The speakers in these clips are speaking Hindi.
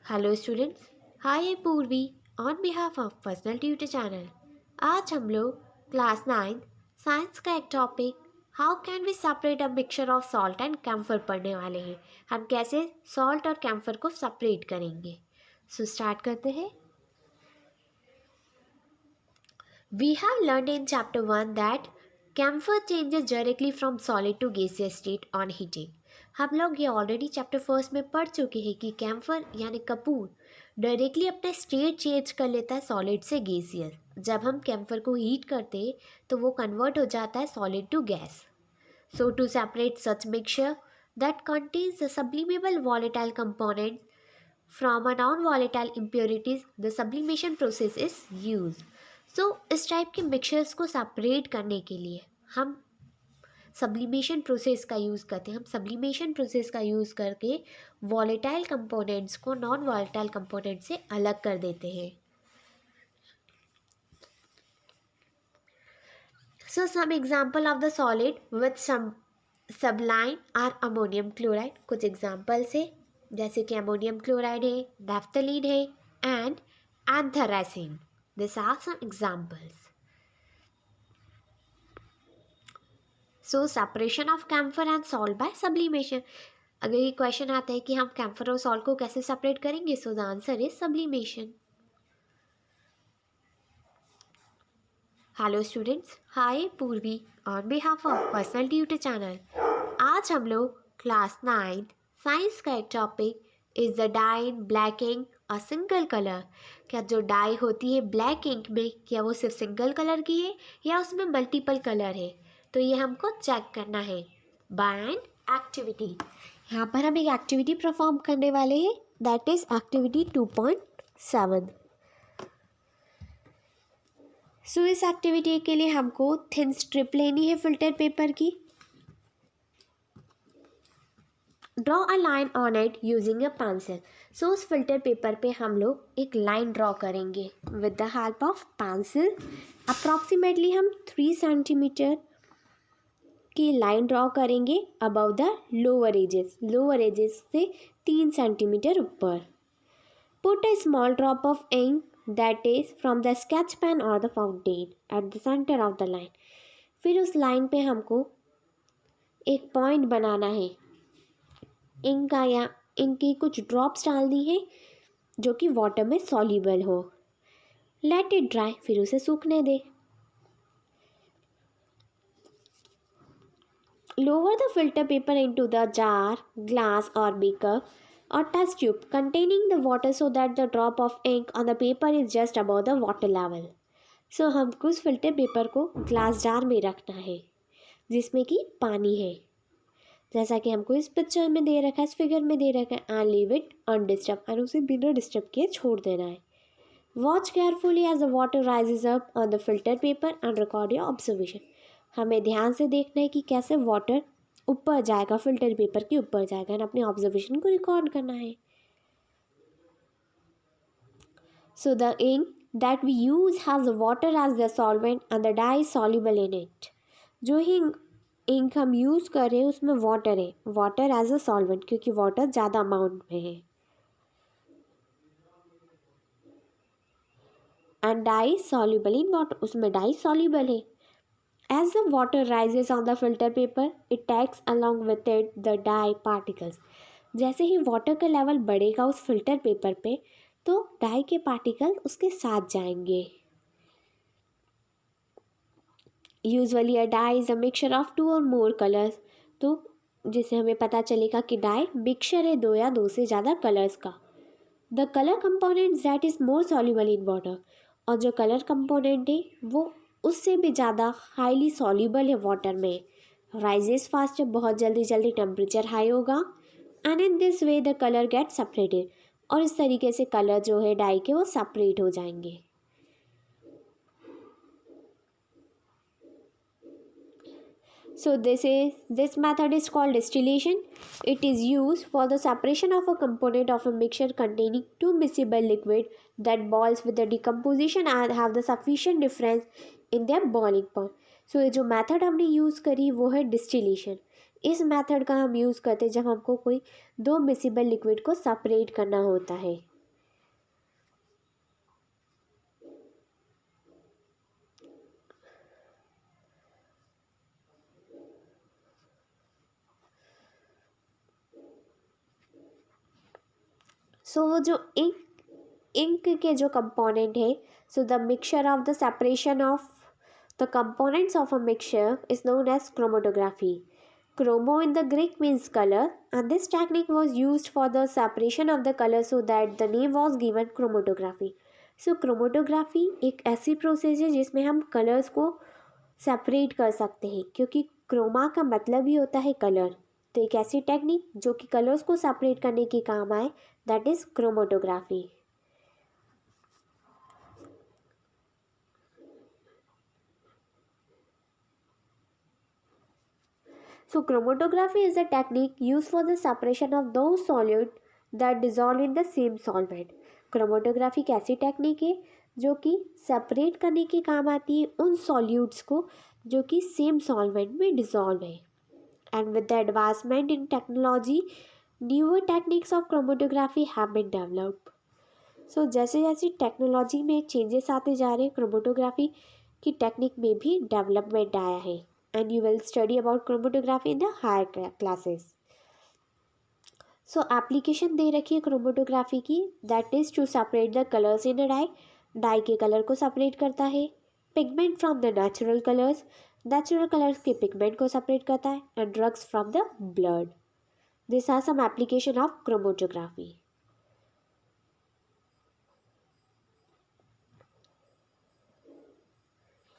Hello students, hi Purvi on behalf of personal tutor channel. आज हम लोग क्लास 9 साइंस का एक topic how can we separate a mixture of salt and camphor पढ़ने वाले हैं। हम कैसे सॉल्ट और कैम्फर को सेपरेट करेंगे। सो स्टार्ट करते हैं। We have learned in chapter 1 that camphor changes directly from solid to gaseous state on heating. हम लोग ये ऑलरेडी चैप्टर फर्स्ट में पढ़ चुके हैं कि कैम्फर यानी कपूर डायरेक्टली अपना स्टेट चेंज कर लेता है सॉलिड से गैसियस। जब हम कैम्फर को हीट करते हैं तो वो कन्वर्ट हो जाता है solid to gas. So to separate such mixture that contains the sublimable volatile component from a non-volatile impurities, the sublimation process is used. So इस टाइप के मिक्सचर्स को सेपरेट करने के लिए हम सब्लिमेशन प्रोसेस का यूज़ करते हैं। हम सब्लिमेशन प्रोसेस का यूज़ करके वॉलेटाइल कंपोनेंट्स को नॉन वॉलेटाइल कंपोनेंट से अलग कर देते हैं। So some example of the solid with some sublime are ammonium chloride. कुछ एग्जाम्पल्स है जैसे कि अमोनियम क्लोराइड है, नैफ्थलीन है and anthracene. This are some examples. So separation of camphor and salt by sublimation. अगर ये क्वेश्चन आता है कि हम कैम्फर और सॉल्ट को कैसे सेपरेट करेंगे, so the answer is sublimation. Hello students, hi Purvi on behalf of personal tutor channel. आज हम लोग क्लास 9 साइंस का एक topic is the dye in black ink a single colour. क्या जो डाई होती है ब्लैक इंक में, क्या वो सिर्फ सिंगल कलर की है या उसमें मल्टीपल कलर है, तो ये हमको चेक करना है बाय एन एक्टिविटी। यहाँ पर हम एक एक्टिविटी परफॉर्म करने वाले हैं, दैट इज एक्टिविटी 2.7। सो इस एक्टिविटी के लिए हमको थिन स्ट्रिप लेनी है फिल्टर पेपर की। Draw a line on it using a pencil. So उस फिल्टर पेपर पे हम लोग एक लाइन ड्रॉ करेंगे with the help of pencil. Approximately हम 3 सेंटीमीटर की लाइन ड्रॉ करेंगे अबव द लोअर एजेस से 3 सेंटीमीटर ऊपर। Put a small drop of ink that is from the sketch pen और the fountain at the centre of the line. फिर उस लाइन पे हमको एक पॉइंट बनाना है। इंक का या इंक की कुछ ड्रॉप्स डालनी है जो कि वाटर में सॉल्युबल हो। लेट इट ड्राई, फिर उसे सूखने दे। Lower the filter paper into the jar, glass और beaker or test tube containing the water so that the drop of ink on the paper is just above the water level. सो हमको उस फिल्टर पेपर को ग्लास जार में रखना है जिसमें कि पानी है, जैसा कि हमको इस पिक्चर में दे रखा है, इस फिगर में दे रखा है। एंड लीव इट अनडिस्टर्ब, और उसे बिना डिस्टर्ब किए छोड़ देना है। Watch carefully as the water rises up on the filter paper and record your observation. हमें ध्यान से देखना है कि कैसे वाटर ऊपर जाएगा, फिल्टर पेपर के ऊपर जाएगा, एंड अपने ऑब्जर्वेशन को रिकॉर्ड करना है। So the ink that we use has the water as the solvent and the dye soluble in it. जो ही इंक हम यूज़ कर रहे हैं उसमें वाटर है, वाटर एज अ सॉल्वेंट, क्योंकि वाटर ज़्यादा अमाउंट में है। And dye soluble in water, उसमें डाई सॉल्युबल है। As the water rises on the filter paper it takes along with it the dye particles. जैसे ही वाटर का लेवल बढ़ेगा उस फिल्टर पेपर पे, तो डाई के पार्टिकल उसके साथ जाएंगे। Usually a dye is a mixture of 2 or more colours. तो जिससे हमें पता चलेगा कि डाई मिक्सचर है 2 या 2 से ज़्यादा कलर्स का। The colour component that is more soluble in water, और जो कलर कंपोनेंट है वो उससे भी ज़्यादा हाईली सॉल्युबल है वाटर में। राइजेस फास्ट, जब बहुत जल्दी जल्दी टेम्परेचर हाई होगा। And in this way the colour get separated, और इस तरीके से कलर जो है डाई के वो सेपरेट हो जाएंगे। So this method is called distillation. It is used for the separation of a component of a mixture containing two miscible liquid that boils with the decomposition and have the sufficient difference in their boiling point. So ये जो method हमने use करी वो है distillation. इस method का हम use करते हैं जब हमको कोई 2 miscible liquid को separate करना होता है। सो वो जो इंक के जो कंपोनेंट है, so the mixture of the separation of the components of a mixture is known as chromatography. Chromo in the Greek means color, and this technique was used for the separation of the color, so that the name was given chromatography. So chromatography एक ऐसी प्रोसेस है जिसमें हम कलर्स को सेपरेट कर सकते हैं, क्योंकि क्रोमा का मतलब ही होता है कलर. तो एक ऐसी टेक्निक जो कि कलर्स को सेपरेट करने के काम आए, that is chromatography. So chromatography is a technique used for the separation of those solids that dissolve in the same solvent. Chromatography एक ऐसी टेक्निक है जो कि सेपरेट करने के काम आती है उन सॉल्यूट्स को जो कि सेम सॉल्वेंट में डिसॉल्व है. And with the advancement in technology, newer techniques of chromatography have been developed. So जैसे जैसे टेक्नोलॉजी में चेंजेस आते जा रहे हैं, क्रोमेटोग्राफी की टेक्निक में भी डेवलपमेंट आया है. And you will study about chromatography in the higher classes. So application दे रखी है क्रोमेटोग्राफी की, that is to separate the colors in a dye. Dye के कलर को सेपरेट करता है. Pigment from the natural colours, natural colours के पिगमेंट को सेपरेट करता है. And drugs from the blood. This are some application of chromatography.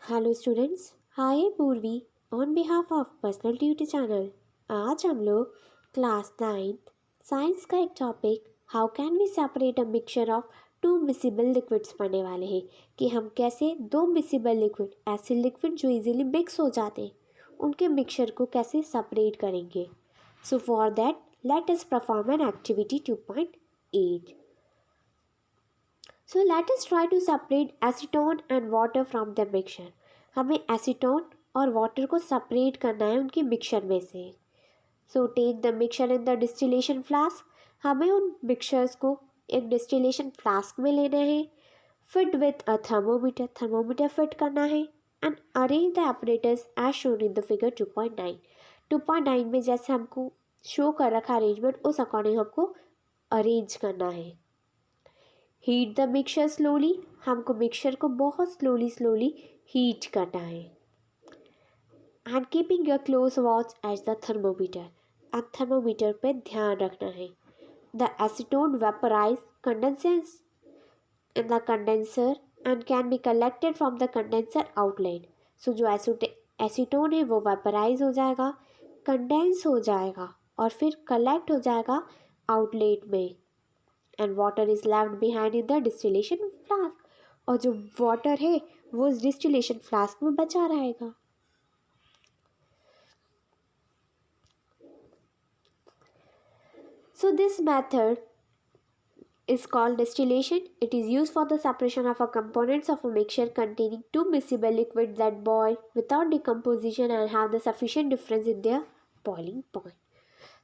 Hello students, hi Purvi on behalf of personal tutor channel. आज हम लोग क्लास 9th साइंस का एक topic how can we separate a mixture of two miscible liquids पढ़ने वाले हैं, कि हम कैसे दो मिसिबल लिक्विड, ऐसे लिक्विड जो इजीली मिक्स हो जाते हैं, उनके मिक्सचर को कैसे सेपरेट करेंगे. So for that let us perform an activity 2.8. So let us try to separate acetone and water from the mixture. हमें एसीटोन और वाटर को सेपरेट करना है उनके मिक्सचर में से. So take the mixture in the distillation flask. हमें उन मिक्सचर्स को एक डिस्टिलेशन फ्लास्क में लेना है. Fit with a thermometer, thermometer fit करना है. And arrange the apparatus as shown in the figure 2.9. 2.9 में जैसे हमको शो कर रखा अरेंजमेंट, उस अकॉर्डिंग हमको अरेंज करना है. Heat the mixture slowly. हमको मिक्सचर को बहुत स्लोली हीट करना है. And keeping your close watch as the thermometer. And thermometer पे ध्यान रखना है. The acetone vaporise condenses in the condenser and can be collected from the condenser outlet. So जो एसीटोन है वो वेपराइज हो जाएगा, कंडेंस हो जाएगा और फिर कलेक्ट हो जाएगा आउटलेट में. And water is left behind in the distillation flask. और जो वाटर है वो इस डिस्टिलेशन फ्लास्क में बचा रहेगा. So this method is called distillation. It is used for the separation of a components of a mixture containing two miscible liquids that boil without decomposition and have the sufficient difference in their boiling point.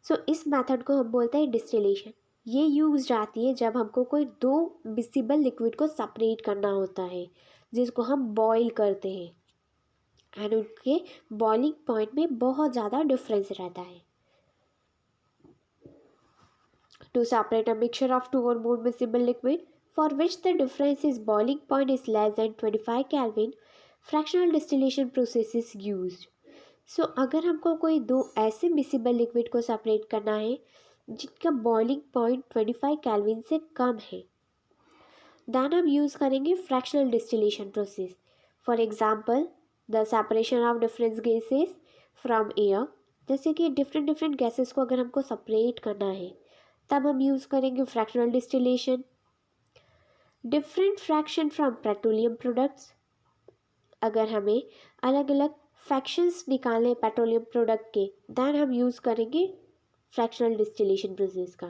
So इस method को हम बोलते हैं distillation. ये यूज आती है जब हमको कोई दो मिसिबल लिक्विड को सेपरेट करना होता है, जिसको हम बॉईल करते हैं, एंड उनके बॉइलिंग पॉइंट में बहुत ज़्यादा डिफरेंस रहता है. To separate a mixture of two or more miscible liquid for which the difference is boiling point is less than 25 Kelvin, fractional distillation process is used. So अगर हमको कोई दो ऐसे मिसिबल लिक्विड को सेपरेट करना है जिनका बॉइलिंग पॉइंट 25 केल्विन से कम है, देन हम यूज़ करेंगे fractional distillation process. For example the separation of different gases from air. जैसे कि डिफरेंट गैसेस को अगर हमको सेपरेट करना है, तब हम यूज़ करेंगे fractional distillation. Different fraction from petroleum products. अगर हमें अलग अलग फ्रैक्शंस निकालने पेट्रोलियम प्रोडक्ट के, दैन हम यूज़ करेंगे फ्रैक्शनल डिस्टिलेशन प्रोसेस का.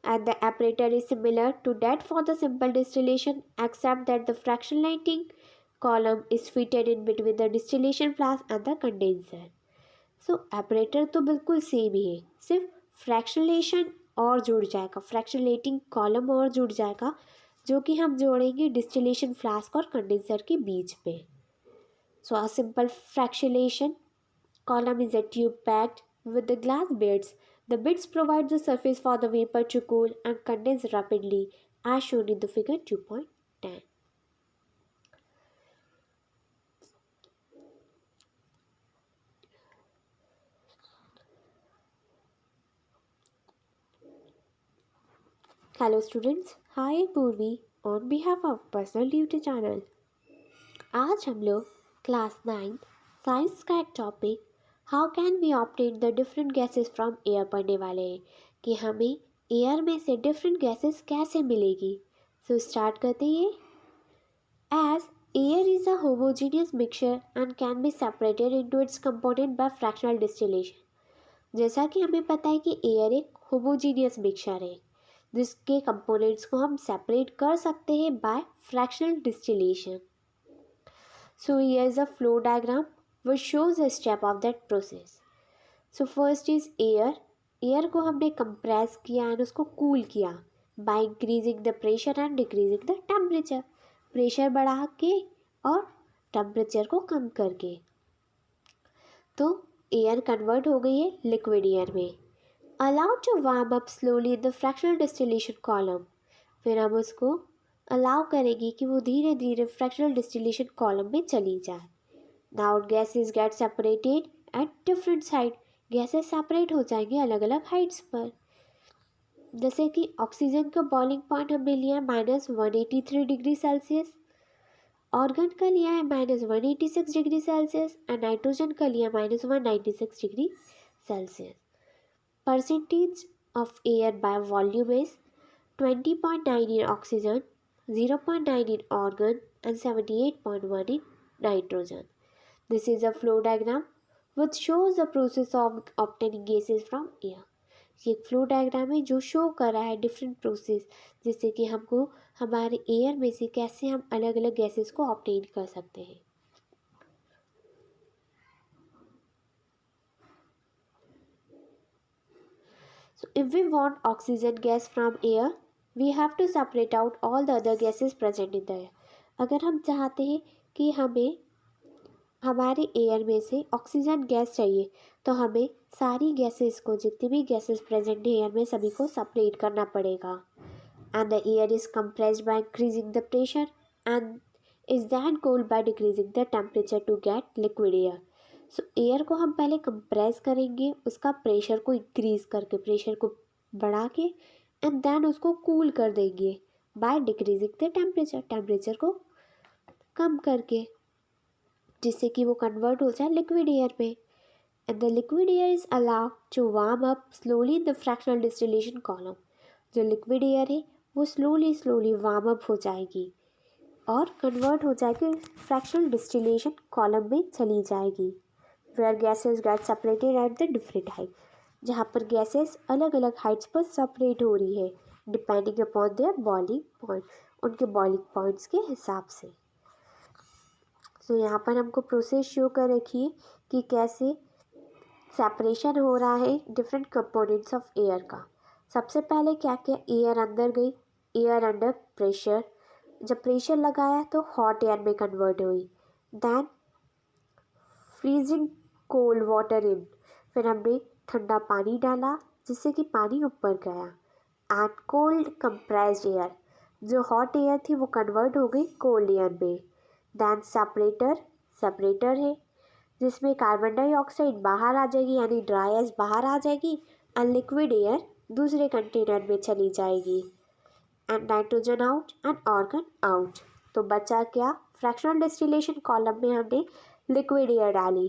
And the apparatus is similar to that for the simple distillation, except that the fractionating column is fitted in between the distillation flask and the condenser. So operator तो बिल्कुल सेम ही है, सिर्फ फ्रैक्शनलेशन और जुड़ जाएगा, फ्रैक्शनलेटिंग कॉलम और जुड़ जाएगा, जो कि हम जोड़ेंगे डिस्टिलेशन फ्लास्क और कंडेंसर के बीच में. So a simple fractionation column is a tube packed with the glass beads The bits provide the surface for the vapor to cool and condense rapidly, as shown in the figure 2.10. Hello students, hi पूर्वी on behalf of Personal Duty Channel। आज हम लोग क्लास 9 साइंस का एक topic how can we obtain the different gases from air पढ़ने वाले हैं कि हमें एयर में से डिफरेंट गैसेस कैसे मिलेगी। सो स्टार्ट करते हैं। As air is a homogeneous mixture and can be separated into its component by fractional distillation. जैसा कि हमें पता है कि एयर एक होमोजीनियस मिक्सचर है जिसके कंपोनेंट्स को हम सेपरेट कर सकते हैं by fractional distillation. So here is a flow diagram which shows a step of that process. So first is air. Air को हमने कंप्रेस किया एंड उसको कूल किया bye increasing the pressure and decreasing the temperature. Pressure बढ़ा के और टेम्परेचर को कम करके तो एयर कन्वर्ट हो गई है लिक्विड एयर में। Allowed to warm up slowly in the fractional distillation column. फिर हम उसको अलाउ करेगी कि वो धीरे धीरे फ्रैक्शनल डिस्टिलेशन कॉलम में चली जाए। Now gases get separated at different side. Gases separate हो जाएंगे अलग अलग हाइट्स पर। जैसे कि ऑक्सीजन का बॉइलिंग पॉइंट हमने लिया है -183 डिग्री सेल्सियस, ऑर्गन का लिया है -186 डिग्री सेल्सियस एंड नाइट्रोजन का लिया -196 degree Celsius. Percentage of air by volume is 20.9 in oxygen, 0.9 in argon and 78.1 in nitrogen. This is a flow diagram which shows the process of obtaining gases from air. ये फ्लो डायग्राम है जो शो कर रहा है डिफरेंट प्रोसेस जिससे कि हमको हमारे एयर में से कैसे हम अलग अलग गैसेस को ऑब्टेन कर सकते हैं। So if we want oxygen gas from air, we have to separate out all the other gases present in the air. अगर हम चाहते हैं कि हमें हमारे एयर में से ऑक्सीजन गैस चाहिए तो हमें सारी गैसेस को, जितनी भी गैसेस प्रेजेंट है एयर में, सभी को सेपरेट करना पड़ेगा। And the air is compressed by increasing the pressure and is then cooled by decreasing the temperature to get liquid air. So air को हम पहले कंप्रेस करेंगे, उसका प्रेशर को इंक्रीज करके, प्रेशर को बढ़ा के एंड देन उसको कूल कर देंगे by decreasing the temperature, temperature को कम करके, जिससे कि वो कन्वर्ट हो जाए लिक्विड एयर में। And the liquid air is allowed to warm up slowly in the fractional distillation column. जो लिक्विड एयर है वो स्लोली स्लोली वार्म अप हो जाएगी और कन्वर्ट हो जाएगी फ्रैक्शनल डिस्टिलेशन कॉलम में चली जाएगी। Where gases get separated at the different height, जहाँ पर गैसेस अलग अलग हाइट्स पर सेपरेट हो रही है depending upon their boiling point, उनके बॉइलिंग पॉइंट्स के हिसाब से। तो यहाँ पर हमको प्रोसेस शो कर रखी है कि कैसे सेपरेशन हो रहा है डिफरेंट कंपोनेंट्स ऑफ एयर का। सबसे पहले क्या किया, एयर अंदर गई, एयर अंडर प्रेशर, जब प्रेशर लगाया तो हॉट एयर में कन्वर्ट हुई। Then freezing cold water in, फिर हमने ठंडा पानी डाला जिससे कि पानी ऊपर गया। एंड कोल्ड कंप्रेस्ड एयर, जो हॉट एयर थी वो कन्वर्ट हो गई कोल्ड एयर में। दैन सेपरेटर है जिसमें कार्बन डाइऑक्साइड बाहर आ जाएगी यानी ड्राई गैस बाहर आ जाएगी एंड लिक्विड एयर दूसरे कंटेनर में चली जाएगी। And nitrogen out and organ out. तो बचा क्या, फ्रैक्शनल डिस्टिलेशन कॉलम में हमने लिक्विड एयर डाली,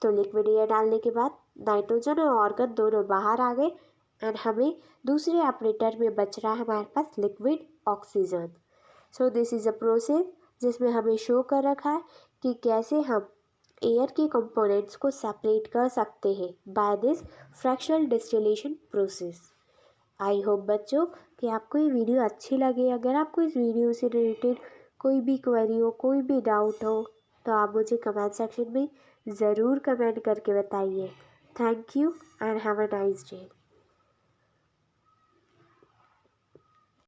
तो लिक्विड एयर डालने के बाद नाइट्रोजन और ऑर्गन दोनों बाहर आ गए एंड हमें दूसरे ऑपरेटर में बच रहा है हमारे पास liquid oxygen. So this is a process जिसमें हमें शो कर रखा है कि कैसे हम एयर के कंपोनेंट्स को सेपरेट कर सकते हैं by this fractional distillation process. I hope बच्चों कि आपको ये वीडियो अच्छी लगे। अगर आपको इस वीडियो से रिलेटेड कोई भी क्वेरी हो, कोई भी डाउट हो तो आप मुझे कमेंट सेक्शन में ज़रूर कमेंट करके बताइए। Thank you and have a nice day.